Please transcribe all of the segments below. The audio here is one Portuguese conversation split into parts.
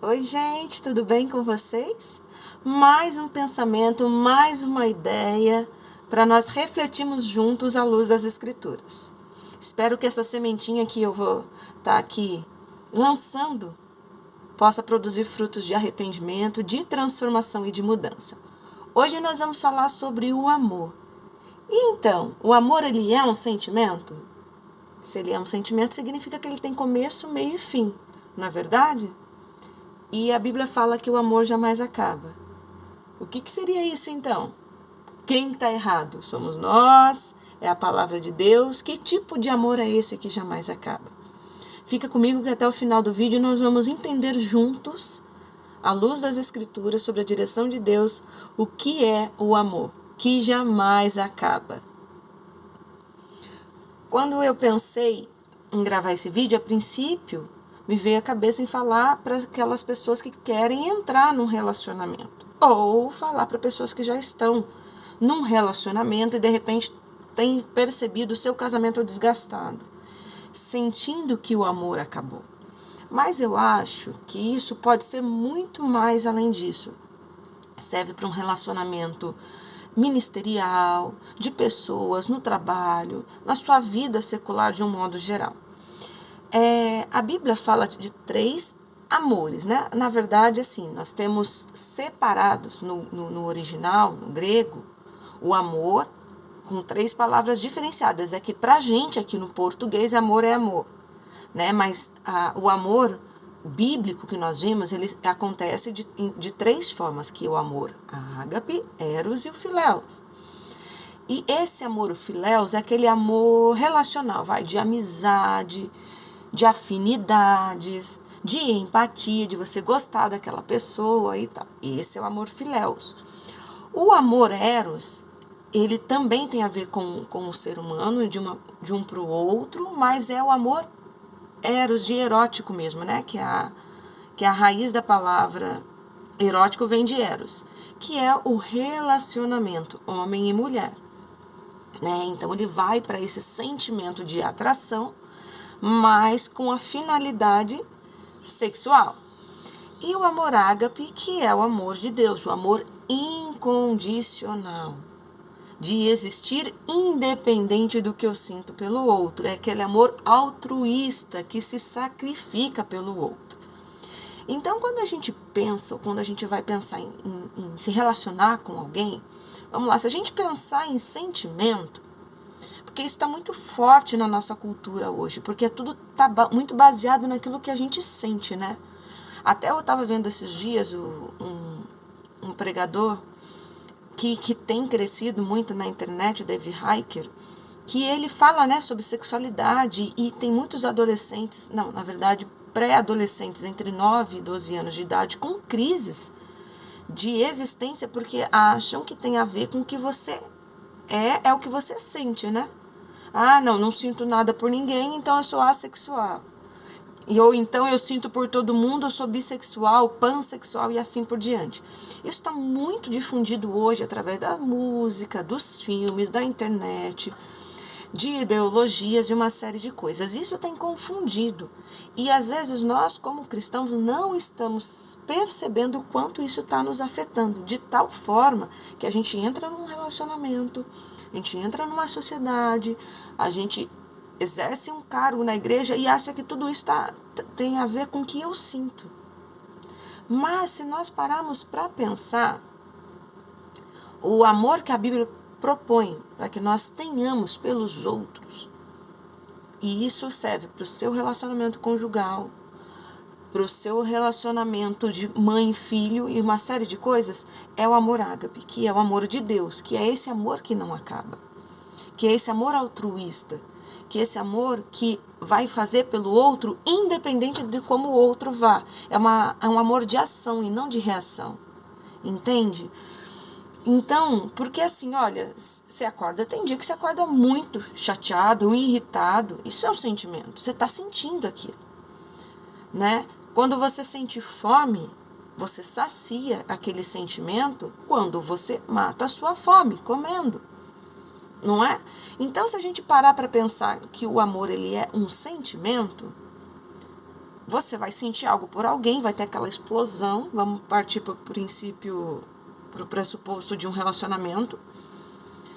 Oi, gente, tudo bem com vocês? Mais um pensamento, mais uma ideia para nós refletirmos juntos à luz das Escrituras. Espero que essa sementinha que eu vou estar aqui lançando possa produzir frutos de arrependimento, de transformação e de mudança. Hoje nós vamos falar sobre o amor. E então, o amor ele é um sentimento? Se ele é um sentimento, significa que ele tem começo, meio e fim, não é verdade? E a Bíblia fala que o amor jamais acaba. O que seria isso então? Quem está errado? Somos nós? É a palavra de Deus? Que tipo de amor é esse que jamais acaba? Fica comigo que até o final do vídeo nós vamos entender juntos, à luz das Escrituras, sobre a direção de Deus, o que é o amor, que jamais acaba. Quando eu pensei em gravar esse vídeo, a princípio, me veio a cabeça em falar para aquelas pessoas que querem entrar num relacionamento. Ou falar para pessoas que já estão num relacionamento e de repente têm percebido o seu casamento desgastado, sentindo que o amor acabou. Mas eu acho que isso pode ser muito mais além disso. Serve para um relacionamento ministerial, de pessoas, no trabalho, na sua vida secular de um modo geral. A Bíblia fala de 3 amores, né? Na verdade, assim, nós temos separados no original, no grego, o amor com 3 palavras diferenciadas. É que pra gente aqui no português, amor é amor, né? Mas o amor bíblico que nós vimos, ele acontece de 3 formas, que é o amor ágape, eros e o filéus. E esse amor, o filéus, é aquele amor relacional, de amizade, de afinidades, de empatia, de você gostar daquela pessoa e tal. Esse é o amor filéus. O amor eros, ele também tem a ver com o ser humano, de um para o outro, mas é o amor eros, de erótico mesmo, né? Que é a raiz da palavra erótico vem de eros, que é o relacionamento homem e mulher. Né? Então ele vai para esse sentimento de atração, mas com a finalidade sexual. E o amor ágape, que é o amor de Deus, o amor incondicional, de existir independente do que eu sinto pelo outro. É aquele amor altruísta que se sacrifica pelo outro. Então, quando a gente pensa, ou quando a gente vai pensar em se relacionar com alguém, vamos lá, se a gente pensar em sentimento, porque isso está muito forte na nossa cultura hoje, porque tudo está muito baseado naquilo que a gente sente, né? Até eu estava vendo esses dias um pregador que tem crescido muito na internet, o David Hiker, que ele fala, né, sobre sexualidade e tem muitos adolescentes, não, na verdade, pré-adolescentes entre 9 e 12 anos de idade com crises de existência porque acham que tem a ver com o que você é o que você sente, né? Ah, não sinto nada por ninguém, então eu sou assexual. Ou então eu sinto por todo mundo, eu sou bissexual, pansexual e assim por diante. Isso está muito difundido hoje através da música, dos filmes, da internet, de ideologias e uma série de coisas. Isso tem confundido. E às vezes nós, como cristãos, não estamos percebendo o quanto isso está nos afetando, de tal forma que a gente entra num relacionamento, a gente entra numa sociedade, a gente exerce um cargo na igreja e acha que tudo isso tem a ver com o que eu sinto. Mas se nós pararmos para pensar, o amor que a Bíblia propõe para que nós tenhamos pelos outros, e isso serve para o seu relacionamento conjugal, para o seu relacionamento de mãe e filho e uma série de coisas, é o amor ágape, que é o amor de Deus, que é esse amor que não acaba, que é esse amor altruísta, que é esse amor que vai fazer pelo outro independente de como o outro vá. É um amor de ação e não de reação. Entende? Então, porque assim, olha, você acorda, tem dia que você acorda muito chateado, irritado, isso é um sentimento, você está sentindo aquilo, né? Quando você sente fome, você sacia aquele sentimento quando você mata a sua fome, comendo, não é? Então, se a gente parar para pensar que o amor ele é um sentimento, Você vai sentir algo por alguém, vai ter aquela explosão, vamos partir para o princípio, para o pressuposto de um relacionamento.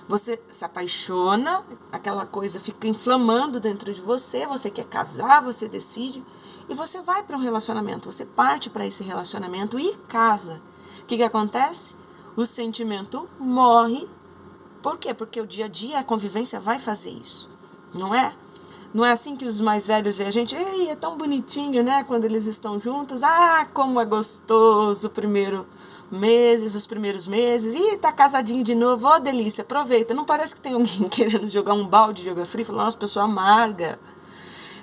Você se apaixona, aquela coisa fica inflamando dentro de você quer casar, você decide, e você vai para um relacionamento, você parte para esse relacionamento e casa. O que acontece? O sentimento morre. Por quê? Porque o dia a dia, a convivência vai fazer isso, não é? Não é assim que os mais velhos veem a gente, ei, é tão bonitinho, né? Quando eles estão juntos, como é gostoso os primeiros meses, tá casadinho de novo, delícia, aproveita. Não parece que tem alguém querendo jogar um balde de água fria e falar, nossa, pessoa amarga,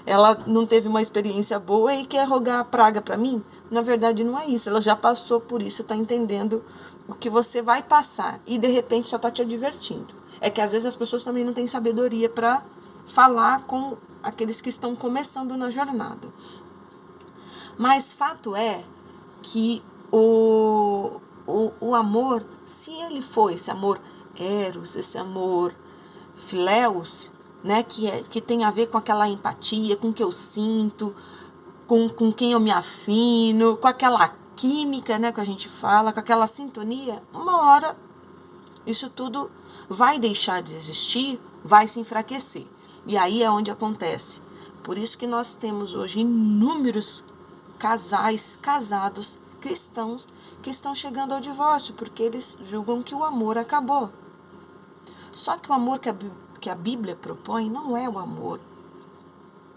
ela não teve uma experiência boa e quer rogar a praga para mim? Na verdade, não é isso, ela já passou por isso, tá entendendo o que você vai passar e de repente só tá te advertindo. É que às vezes as pessoas também não têm sabedoria para falar com aqueles que estão começando na jornada. Mas fato é que o amor, se ele for esse amor eros, esse amor phileus, né, que tem a ver com aquela empatia, com o que eu sinto, com quem eu me afino, com aquela química, né, que a gente fala, com aquela sintonia, uma hora isso tudo vai deixar de existir, vai se enfraquecer. E aí é onde acontece. Por isso que nós temos hoje inúmeros casais casados cristãos que estão chegando ao divórcio, porque eles julgam que o amor acabou. Só que o amor que a Bíblia propõe não é o amor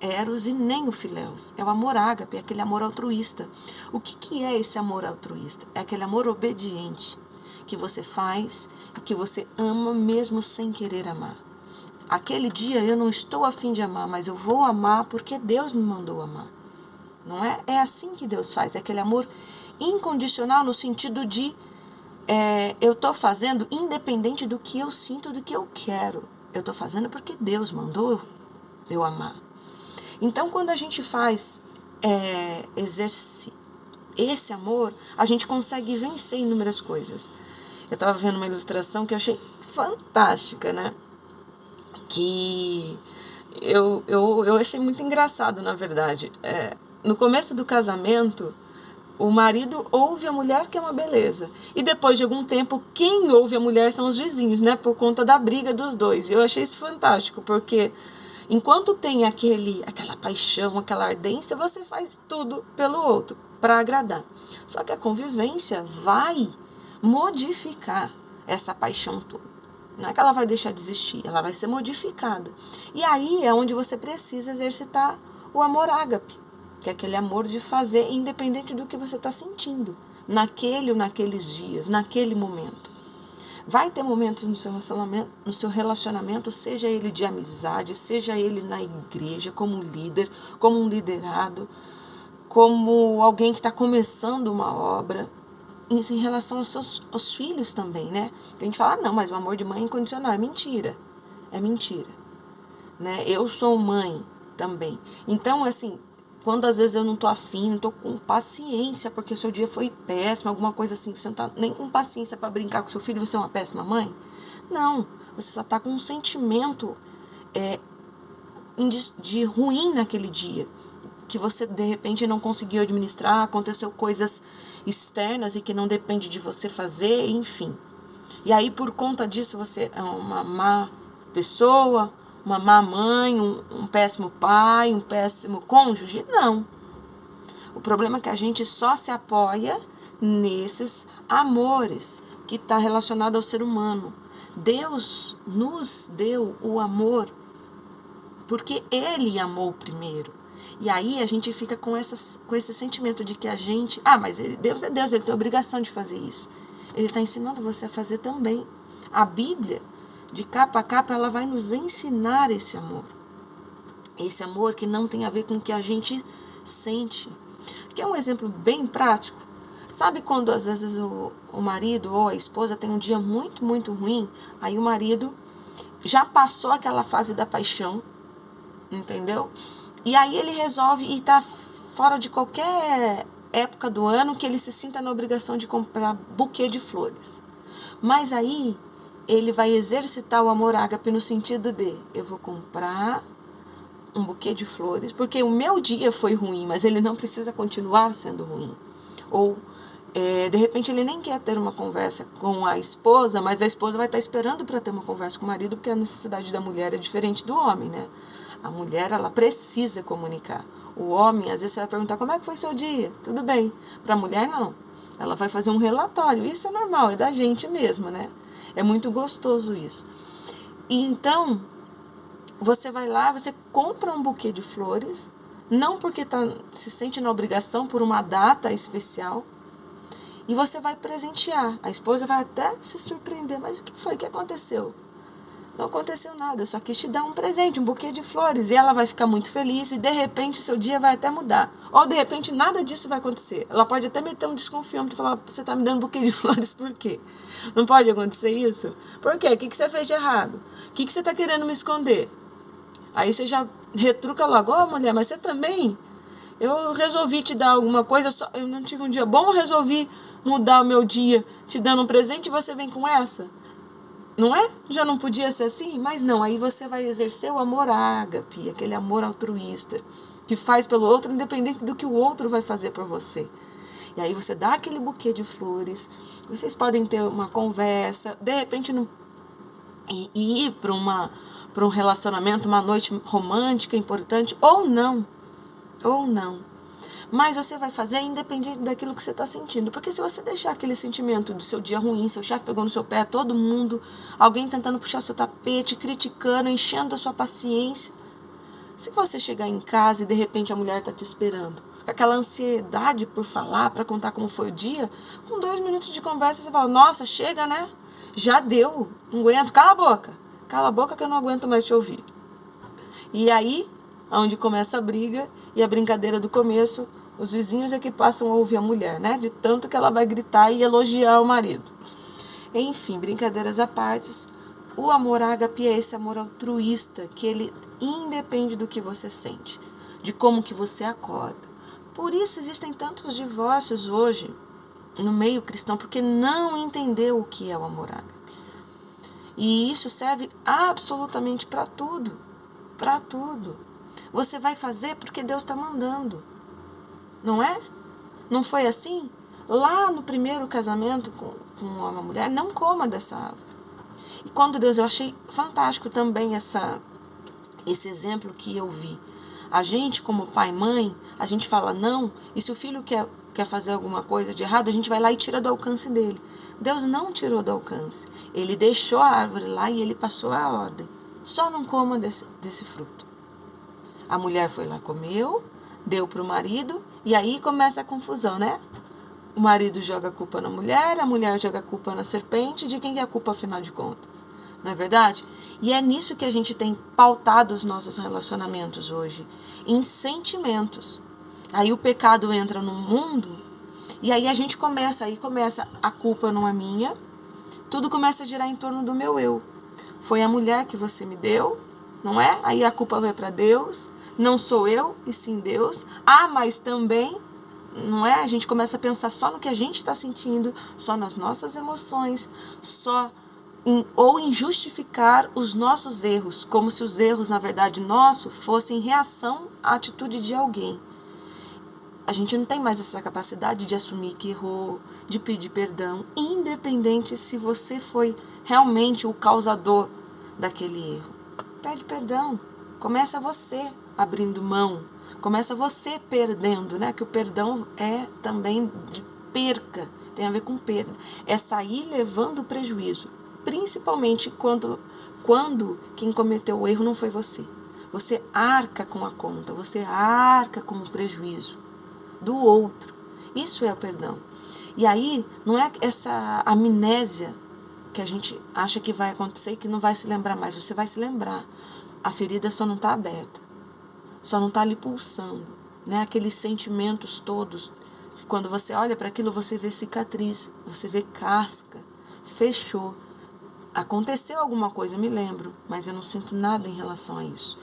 eros e nem o phileus, é o amor ágape, é aquele amor altruísta. O que é esse amor altruísta? É aquele amor obediente, que você faz e que você ama mesmo sem querer amar. Aquele dia eu não estou a fim de amar, mas eu vou amar porque Deus me mandou amar. Não é? É assim que Deus faz, é aquele amor incondicional no sentido de eu estou fazendo independente do que eu sinto, do que eu quero. Eu estou fazendo porque Deus mandou eu amar. Então, quando a gente exerce esse amor, a gente consegue vencer inúmeras coisas. Eu estava vendo uma ilustração que eu achei fantástica, né? Que eu achei muito engraçado, na verdade. No começo do casamento, o marido ouve a mulher, que é uma beleza. E depois de algum tempo, quem ouve a mulher são os vizinhos, né? Por conta da briga dos dois. E eu achei isso fantástico, porque enquanto tem aquela paixão, aquela ardência, você faz tudo pelo outro, para agradar. Só que a convivência vai modificar essa paixão toda. Não é que ela vai deixar de existir, ela vai ser modificada. E aí é onde você precisa exercitar o amor ágape, que é aquele amor de fazer independente do que você está sentindo, naquele ou naqueles dias, naquele momento. Vai ter momentos no seu relacionamento, seja ele de amizade, seja ele na igreja, como líder, como um liderado, como alguém que está começando uma obra, em relação aos filhos também, né? A gente fala, não, mas o amor de mãe é incondicional. É mentira. É mentira. Né? Eu sou mãe também. Então, assim, quando às vezes eu não tô afim, não tô com paciência, porque seu dia foi péssimo, alguma coisa assim, você não tá nem com paciência para brincar com seu filho, você é uma péssima mãe? Não, você só tá com um sentimento de ruim naquele dia, que você de repente não conseguiu administrar, aconteceu coisas externas e que não depende de você fazer, enfim. E aí por conta disso você é uma má pessoa, uma má mãe, um péssimo pai, um péssimo cônjuge? Não. O problema é que a gente só se apoia nesses amores que está relacionado ao ser humano. Deus nos deu o amor porque Ele amou primeiro. E aí a gente fica com esse sentimento de que a gente... mas Deus é Deus, Ele tem a obrigação de fazer isso. Ele está ensinando você a fazer também. A Bíblia, de capa a capa, ela vai nos ensinar esse amor. Esse amor que não tem a ver com o que a gente sente. Que é um exemplo bem prático. Sabe quando às vezes o marido ou a esposa tem um dia muito, muito ruim, aí o marido já passou aquela fase da paixão, entendeu? E aí ele resolve e está fora de qualquer época do ano que ele se sinta na obrigação de comprar buquê de flores. Mas aí ele vai exercitar o amor ágape no sentido de eu vou comprar um buquê de flores, porque o meu dia foi ruim, mas ele não precisa continuar sendo ruim. Ou, de repente, ele nem quer ter uma conversa com a esposa, mas a esposa vai estar esperando para ter uma conversa com o marido, porque a necessidade da mulher é diferente do homem, né? A mulher, ela precisa comunicar. O homem, às vezes, você vai perguntar, como é que foi seu dia? Tudo bem. Para a mulher, não. Ela vai fazer um relatório. Isso é normal, é da gente mesmo, né? É muito gostoso isso. E então, você vai lá, você compra um buquê de flores, não porque se sente na obrigação por uma data especial, e você vai presentear. A esposa vai até se surpreender. Mas o que foi? O que aconteceu? Não aconteceu nada, eu só quis te dar um presente, um buquê de flores. E ela vai ficar muito feliz e de repente o seu dia vai até mudar. Ou de repente nada disso vai acontecer. Ela pode até meter um desconfiômetro e falar, você está me dando um buquê de flores por quê? Não pode acontecer isso? Por quê? O que você fez de errado? O que você está querendo me esconder? Aí você já retruca logo, mulher, mas você também? Eu resolvi te dar alguma coisa, eu não tive um dia bom, eu resolvi mudar o meu dia te dando um presente e você vem com essa? Não é? Já não podia ser assim? Mas não, aí você vai exercer o amor ágape, aquele amor altruísta, que faz pelo outro independente do que o outro vai fazer por você. E aí você dá aquele buquê de flores, vocês podem ter uma conversa, de repente ir para um relacionamento, uma noite romântica importante, ou não. Mas você vai fazer independente daquilo que você está sentindo. Porque se você deixar aquele sentimento do seu dia ruim, seu chefe pegou no seu pé, todo mundo, alguém tentando puxar seu tapete, criticando, enchendo a sua paciência. Se você chegar em casa e de repente a mulher está te esperando, com aquela ansiedade por falar, para contar como foi o dia, com 2 minutos de conversa você fala, nossa, chega, né? Já deu, não aguento, cala a boca que eu não aguento mais te ouvir. E aí, onde começa a briga e a brincadeira do começo, os vizinhos é que passam a ouvir a mulher, né? De tanto que ela vai gritar e elogiar o marido. Enfim, brincadeiras à parte, o amor ágape é esse amor altruísta, que ele independe do que você sente, de como que você acorda. Por isso existem tantos divórcios hoje no meio cristão, porque não entendeu o que é o amor ágape. E isso serve absolutamente para tudo. Para tudo. Você vai fazer porque Deus está mandando. Não é? Não foi assim? Lá no primeiro casamento com uma mulher, não coma dessa árvore. E quando Deus, eu achei fantástico também esse exemplo que eu vi. A gente, como pai e mãe, a gente fala não, e se o filho quer fazer alguma coisa de errado, a gente vai lá e tira do alcance dele. Deus não tirou do alcance. Ele deixou a árvore lá e ele passou a ordem. Só não coma desse fruto. A mulher foi lá, comeu, deu para o marido, e aí começa a confusão, né? O marido joga a culpa na mulher, a mulher joga a culpa na serpente, de quem é a culpa afinal de contas? Não é verdade? E é nisso que a gente tem pautado os nossos relacionamentos hoje, em sentimentos. Aí o pecado entra no mundo, e aí a gente começa, a culpa não é minha, tudo começa a girar em torno do meu eu. Foi a mulher que você me deu, não é? Aí a culpa vai para Deus, não sou eu, e sim Deus. Mas também, não é? A gente começa a pensar só no que a gente está sentindo, só nas nossas emoções, ou em justificar os nossos erros, como se os erros, na verdade, nossos, fossem reação à atitude de alguém. A gente não tem mais essa capacidade de assumir que errou, de pedir perdão, independente se você foi realmente o causador daquele erro. Pede perdão. Começa você abrindo mão. Começa você perdendo, né? Que o perdão é também de perca. Tem a ver com perda. É sair levando prejuízo. Principalmente quando quem cometeu o erro não foi você. Você arca com a conta. Você arca com o prejuízo do outro. Isso é o perdão. E aí, não é essa amnésia que a gente acha que vai acontecer e que não vai se lembrar mais. Você vai se lembrar. A ferida só não está aberta. Só não está ali pulsando. Né? Aqueles sentimentos todos. Quando você olha para aquilo, você vê cicatriz. Você vê casca. Fechou. Aconteceu alguma coisa, eu me lembro. Mas eu não sinto nada em relação a isso.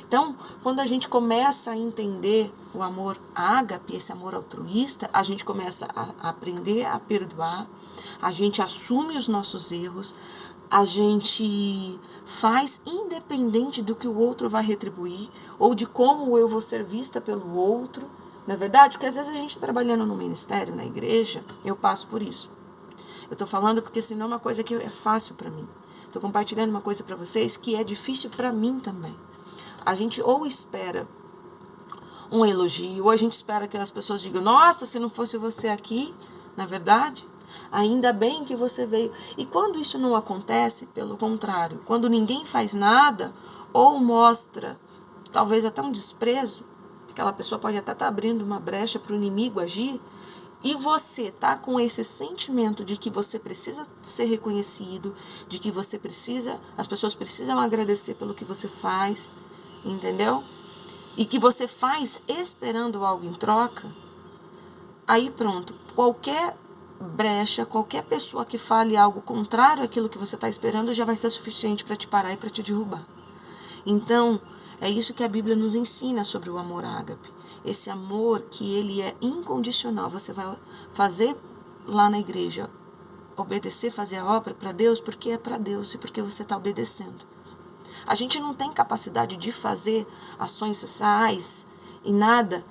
Então, quando a gente começa a entender o amor ágape, esse amor altruísta, a gente começa a aprender a perdoar, a gente assume os nossos erros, a gente faz independente do que o outro vai retribuir ou de como eu vou ser vista pelo outro. Não é verdade? Porque às vezes a gente está trabalhando no ministério, na igreja, eu passo por isso. Eu estou falando porque senão é uma coisa que é fácil para mim. Estou compartilhando uma coisa para vocês que é difícil para mim também. A gente ou espera um elogio, ou a gente espera que as pessoas digam, nossa, se não fosse você aqui, na verdade, ainda bem que você veio. E quando isso não acontece, pelo contrário, quando ninguém faz nada, ou mostra talvez até um desprezo, aquela pessoa pode até estar abrindo uma brecha para o inimigo agir, e você tá com esse sentimento de que você precisa ser reconhecido, de que você precisa, as pessoas precisam agradecer pelo que você faz, entendeu? E que você faz esperando algo em troca, aí pronto, qualquer brecha, qualquer pessoa que fale algo contrário àquilo que você está esperando já vai ser suficiente para te parar e para te derrubar. Então, é isso que a Bíblia nos ensina sobre o amor ágape. Esse amor que ele é incondicional. Você vai fazer lá na igreja, obedecer, fazer a obra para Deus, porque é para Deus e porque você está obedecendo. A gente não tem capacidade de fazer ações sociais e nada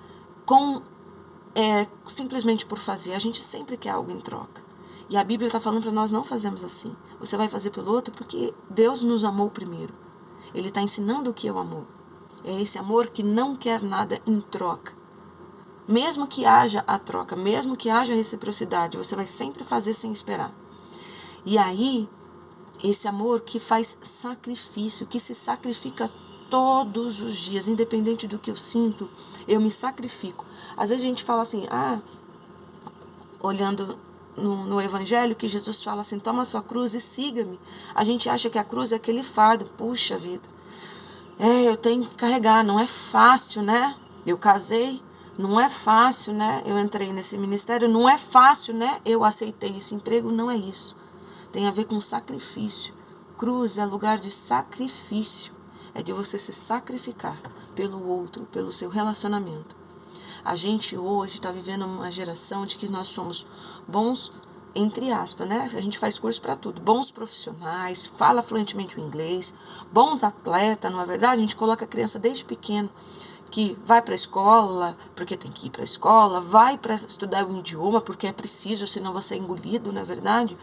simplesmente por fazer. A gente sempre quer algo em troca. E a Bíblia está falando para nós não fazermos assim. Você vai fazer pelo outro porque Deus nos amou primeiro. Ele está ensinando o que é o amor. É esse amor que não quer nada em troca. Mesmo que haja a troca, mesmo que haja reciprocidade, você vai sempre fazer sem esperar. E aí, esse amor que faz sacrifício, que se sacrifica todos os dias, independente do que eu sinto, eu me sacrifico. Às vezes a gente fala assim, olhando no Evangelho, que Jesus fala assim, toma a sua cruz e siga-me. A gente acha que a cruz é aquele fardo, puxa vida. Eu tenho que carregar, não é fácil, né? Eu casei, não é fácil, né? Eu entrei nesse ministério, não é fácil, né? Eu aceitei esse emprego, não é isso. Tem a ver com sacrifício. Cruz é lugar de sacrifício. É de você se sacrificar pelo outro, pelo seu relacionamento. A gente hoje está vivendo uma geração de que nós somos bons, entre aspas, né? A gente faz curso para tudo. Bons profissionais, fala fluentemente o inglês, bons atletas, não é verdade? A gente coloca a criança desde pequeno que vai para a escola, porque tem que ir para a escola, vai para estudar um idioma, porque é preciso, senão você é engolido, não é verdade?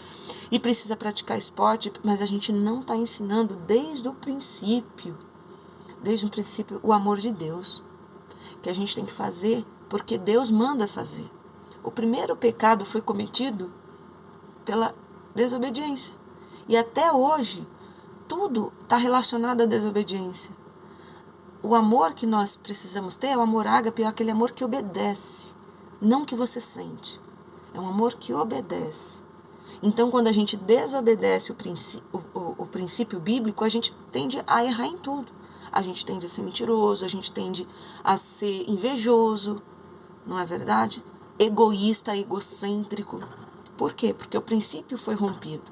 E precisa praticar esporte, mas a gente não está ensinando desde o princípio, o amor de Deus, que a gente tem que fazer porque Deus manda fazer. O primeiro pecado foi cometido pela desobediência. E até hoje, tudo está relacionado à desobediência. O amor que nós precisamos ter é o amor ágape, é aquele amor que obedece, não que você sente. É um amor que obedece. Então, quando a gente desobedece o princípio bíblico, a gente tende a errar em tudo. A gente tende a ser mentiroso, a gente tende a ser invejoso, não é verdade? Egoísta, egocêntrico. Por quê? Porque o princípio foi rompido.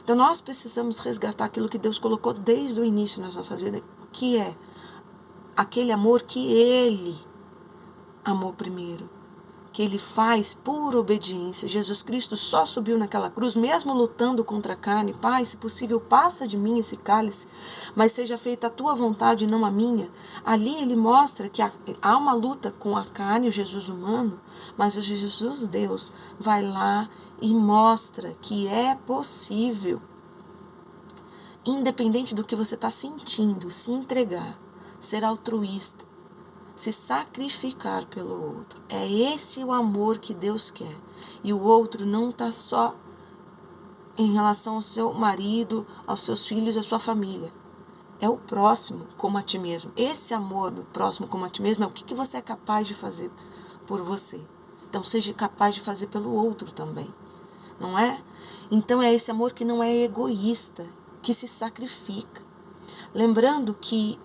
Então, nós precisamos resgatar aquilo que Deus colocou desde o início nas nossas vidas, que é aquele amor que Ele amou primeiro, que Ele faz por obediência. Jesus Cristo só subiu naquela cruz, mesmo lutando contra a carne. Pai, se possível, passa de mim esse cálice, mas seja feita a tua vontade e não a minha. Ali Ele mostra que há uma luta com a carne, o Jesus humano, mas o Jesus Deus vai lá e mostra que é possível, independente do que você está sentindo, se entregar, ser altruísta, se sacrificar pelo outro. É esse o amor que Deus quer. E o outro não está só em relação ao seu marido, aos seus filhos, à sua família. É o próximo como a ti mesmo. Esse amor do próximo como a ti mesmo é o que você é capaz de fazer por você. Então seja capaz de fazer pelo outro também. Não é? Então é esse amor que não é egoísta, que se sacrifica. Lembrando que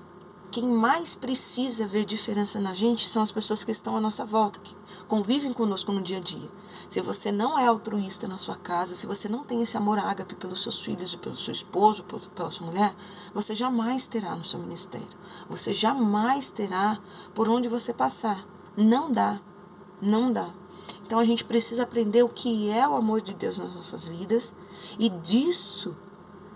quem mais precisa ver diferença na gente são as pessoas que estão à nossa volta, que convivem conosco no dia a dia. Se você não é altruísta na sua casa, se você não tem esse amor ágape pelos seus filhos, pelo seu esposo, pela sua mulher, você jamais terá no seu ministério. Você jamais terá por onde você passar. Não dá. Não dá. Então a gente precisa aprender o que é o amor de Deus nas nossas vidas e disso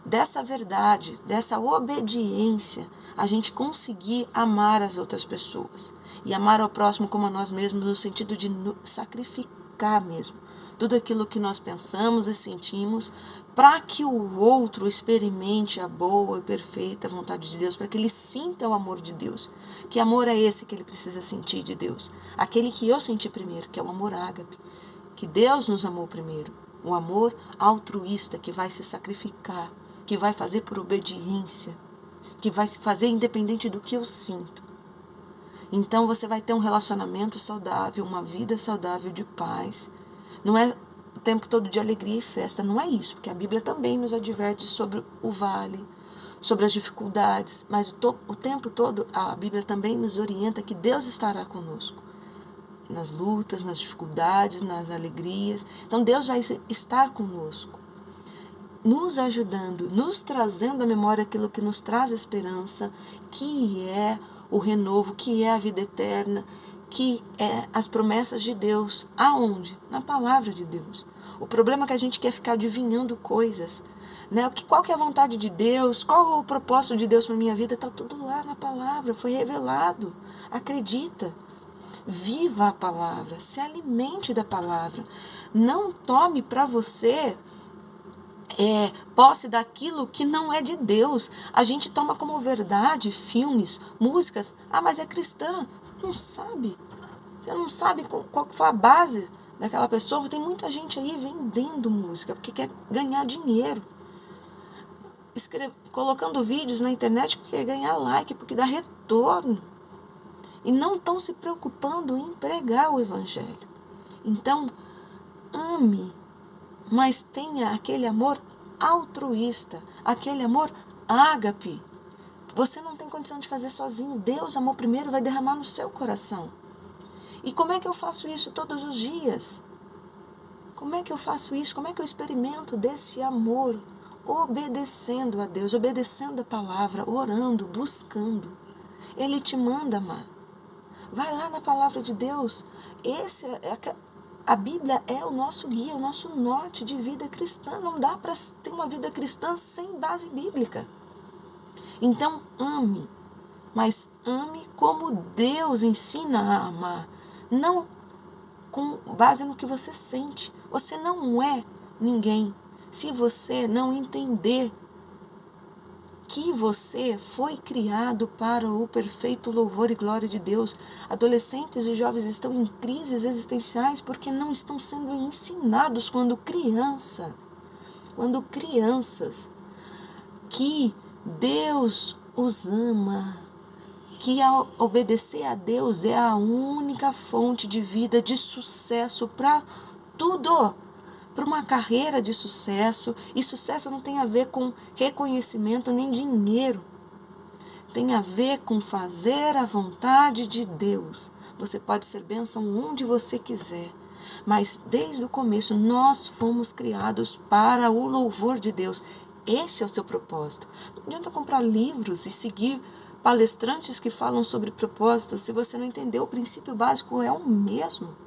dessa verdade, dessa obediência, a gente conseguir amar as outras pessoas. E amar ao próximo como a nós mesmos, no sentido de sacrificar mesmo tudo aquilo que nós pensamos e sentimos, para que o outro experimente a boa e perfeita vontade de Deus, para que ele sinta o amor de Deus. Que amor é esse que ele precisa sentir de Deus? Aquele que eu senti primeiro, que é o amor ágape, que Deus nos amou primeiro. O amor altruísta, que vai se sacrificar, que vai fazer por obediência, que vai se fazer independente do que eu sinto. Então você vai ter um relacionamento saudável, uma vida saudável de paz. Não é o tempo todo de alegria e festa, não é isso, porque a Bíblia também nos adverte sobre o vale, sobre as dificuldades, mas o tempo todo a Bíblia também nos orienta que Deus estará conosco, nas lutas, nas dificuldades, nas alegrias. Então Deus vai estar conosco, nos ajudando, nos trazendo à memória aquilo que nos traz esperança, que é o renovo, que é a vida eterna, que é as promessas de Deus. Aonde? Na palavra de Deus. O problema é que a gente quer ficar adivinhando coisas, né? Qual que é a vontade de Deus? Qual o propósito de Deus para a minha vida? Está tudo lá na palavra, foi revelado. Acredita. Viva a palavra, se alimente da palavra. Não tome para você posse daquilo que não é de Deus. A gente toma como verdade filmes, músicas. Ah, mas é cristã. Você não sabe. Você não sabe qual foi a base daquela pessoa. Tem muita gente aí vendendo música porque quer ganhar dinheiro. Colocando vídeos na internet porque quer ganhar like, porque dá retorno. E não estão se preocupando em pregar o evangelho. Então, ame, mas tenha aquele amor altruísta, aquele amor ágape. Você não tem condição de fazer sozinho. Deus amou primeiro, vai derramar no seu coração. E como é que eu faço isso todos os dias? Como é que eu faço isso? Como é que eu experimento desse amor? Obedecendo a Deus, obedecendo a palavra, orando, buscando. Ele te manda amar. Vai lá na palavra de Deus. A Bíblia é o nosso guia, o nosso norte de vida cristã. Não dá para ter uma vida cristã sem base bíblica. Então, ame. Mas ame como Deus ensina a amar. Não com base no que você sente. Você não é ninguém se você não entender que você foi criado para o perfeito louvor e glória de Deus. Adolescentes e jovens estão em crises existenciais porque não estão sendo ensinados quando crianças, que Deus os ama, que ao obedecer a Deus é a única fonte de vida, de sucesso para tudo. Para uma carreira de sucesso, e sucesso não tem a ver com reconhecimento nem dinheiro, tem a ver com fazer a vontade de Deus. Você pode ser bênção onde você quiser, mas desde o começo nós fomos criados para o louvor de Deus. Esse é o seu propósito. Não adianta comprar livros e seguir palestrantes que falam sobre propósito se você não entender. O princípio básico é o mesmo.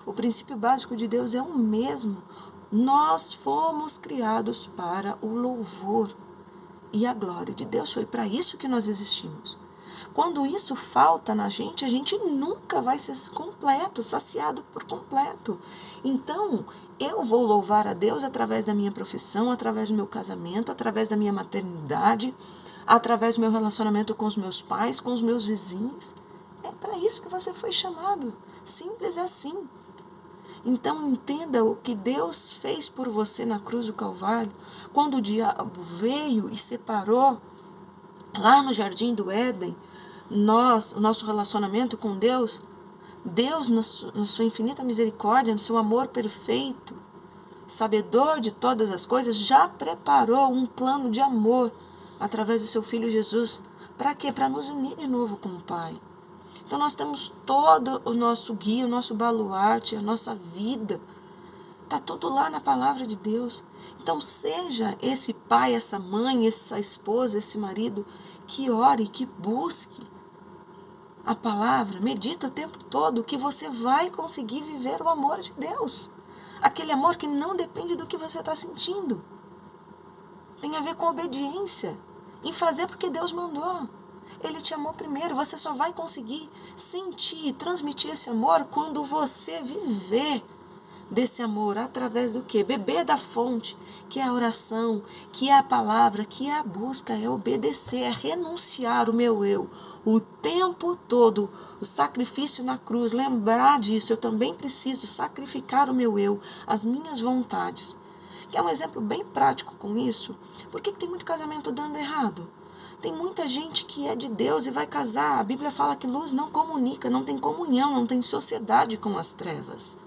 O princípio básico de Deus é o mesmo. Nós fomos criados para o louvor e a glória de Deus. Foi para isso que nós existimos. Quando isso falta na gente, a gente nunca vai ser completo, saciado por completo. Então, eu vou louvar a Deus através da minha profissão, através do meu casamento, através da minha maternidade, através do meu relacionamento com os meus pais, com os meus vizinhos. É para isso que você foi chamado. Simples assim. Então entenda o que Deus fez por você na cruz do Calvário, quando o diabo veio e separou lá no Jardim do Éden, o nosso relacionamento com Deus, Deus na sua infinita misericórdia, no seu amor perfeito, sabedor de todas as coisas, já preparou um plano de amor através do seu Filho Jesus. Para quê? Para nos unir de novo com o Pai. Então nós temos todo o nosso guia, o nosso baluarte, a nossa vida. Está tudo lá na palavra de Deus. Então seja esse pai, essa mãe, essa esposa, esse marido que ore, que busque a palavra, medita o tempo todo que você vai conseguir viver o amor de Deus. Aquele amor que não depende do que você está sentindo. Tem a ver com obediência, em fazer porque Deus mandou. Ele te amou primeiro, você só vai conseguir sentir e transmitir esse amor quando você viver desse amor, através do quê? Beber da fonte, que é a oração, que é a palavra, que é a busca, é obedecer, é renunciar o meu eu, o tempo todo, o sacrifício na cruz, lembrar disso, eu também preciso sacrificar o meu eu, as minhas vontades. Que é um exemplo bem prático com isso. Por que tem muito casamento dando errado? Tem muita gente que é de Deus e vai casar. A Bíblia fala que luz não comunica, não tem comunhão, não tem sociedade com as trevas.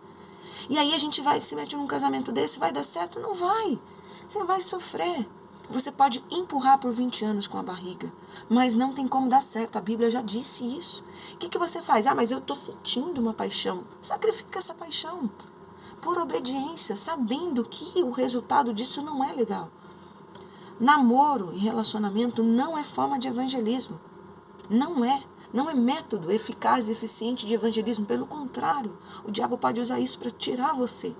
E aí a gente vai se meter num casamento desse, vai dar certo? Não vai. Você vai sofrer. Você pode empurrar por 20 anos com a barriga, mas não tem como dar certo. A Bíblia já disse isso. O que você faz? Mas eu estou sentindo uma paixão. Sacrifica essa paixão. Por obediência, sabendo que o resultado disso não é legal. Namoro e relacionamento não é forma de evangelismo. Não é. Não é método eficaz e eficiente de evangelismo. Pelo contrário, o diabo pode usar isso para tirar você.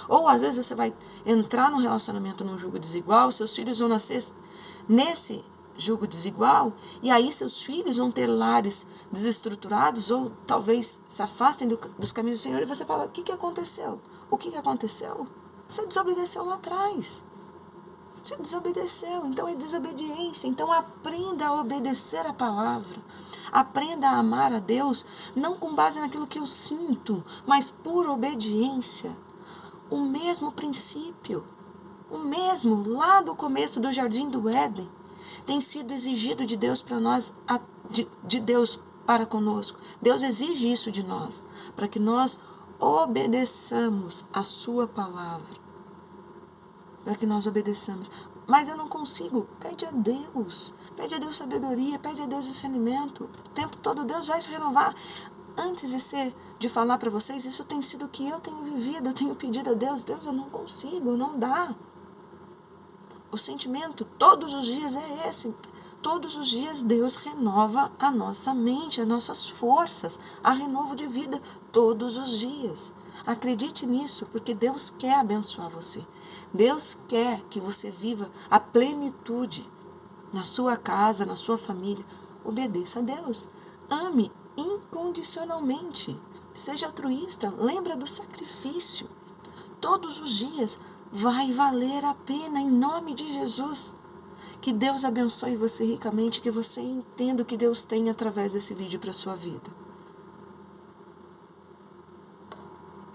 Ou às vezes você vai entrar num relacionamento num jugo desigual, seus filhos vão nascer nesse jugo desigual, e aí seus filhos vão ter lares desestruturados, ou talvez se afastem dos caminhos do Senhor, e você fala, o que aconteceu? O que aconteceu? Você desobedeceu lá atrás. Você desobedeceu, então é desobediência. Então aprenda a obedecer a palavra. Aprenda a amar a Deus, não com base naquilo que eu sinto, mas por obediência. O mesmo princípio, o mesmo lá do começo do Jardim do Éden, tem sido exigido de Deus para nós, de Deus para conosco. Deus exige isso de nós, para que nós obedeçamos a sua palavra. Para que nós obedeçamos. Mas eu não consigo. Pede a Deus. Pede a Deus sabedoria, pede a Deus discernimento. O tempo todo Deus vai se renovar. Antes de falar para vocês, isso tem sido o que eu tenho vivido. Eu tenho pedido a Deus, Deus, eu não consigo, não dá. O sentimento todos os dias é esse. Todos os dias Deus renova a nossa mente, as nossas forças, a renovo de vida todos os dias. Acredite nisso, porque Deus quer abençoar você. Deus quer que você viva a plenitude na sua casa, na sua família. Obedeça a Deus. Ame incondicionalmente. Seja altruísta. Lembra do sacrifício. Todos os dias vai valer a pena em nome de Jesus. Que Deus abençoe você ricamente, que você entenda o que Deus tem através desse vídeo para a sua vida.